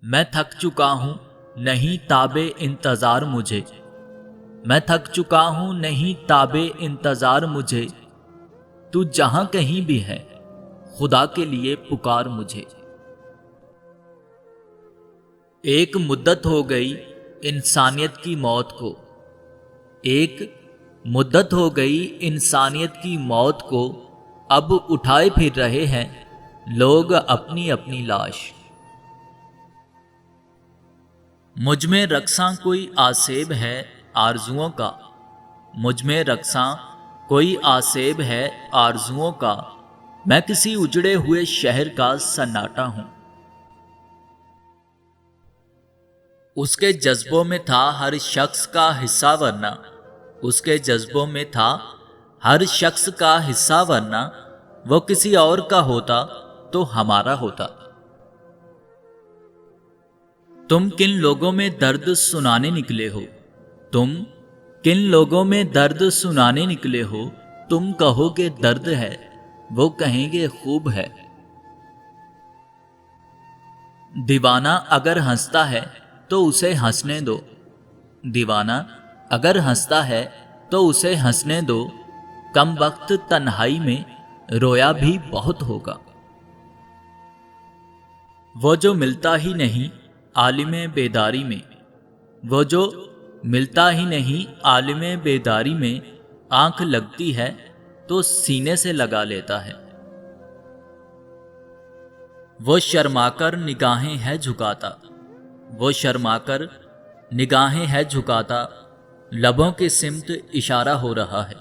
मैं थक चुका हूँ, नहीं ताबे इंतज़ार मुझे। मैं थक चुका हूँ, नहीं ताबे इंतज़ार मुझे। तू जहाँ कहीं भी है, खुदा के लिए पुकार मुझे। एक मुद्दत हो गई इंसानियत की मौत को, एक मुद्दत हो गई इंसानियत की मौत को। अब उठाए फिर रहे हैं लोग अपनी अपनी लाश। मुझ में रक्सां कोई आसेब है आरजुओं का, मुझ में रक्सां कोई आसेब है आरजुओं का। मैं किसी उजड़े हुए शहर का सन्नाटा हूं। उसके जज्बों में था हर शख्स का हिस्सा, वरना उसके जज्बों में था हर शख्स का हिस्सा, वरना वो किसी और का होता तो हमारा होता। तुम किन लोगों में दर्द सुनाने निकले हो, तुम किन लोगों में दर्द सुनाने निकले हो। तुम कहोगे दर्द है, वो कहेंगे खूब है। दीवाना अगर हंसता है तो उसे हंसने दो, दीवाना अगर हंसता है तो उसे हंसने दो। कम वक्त तन्हाई में रोया भी बहुत होगा। वो जो मिलता ही नहीं आलिमे बेदारी में, वो जो मिलता ही नहीं आलिमे बेदारी में। आंख लगती है तो सीने से लगा लेता है। वो शर्माकर निगाहें है झुकाता, वो शर्माकर निगाहें है झुकाता। लबों के सिमत इशारा हो रहा है।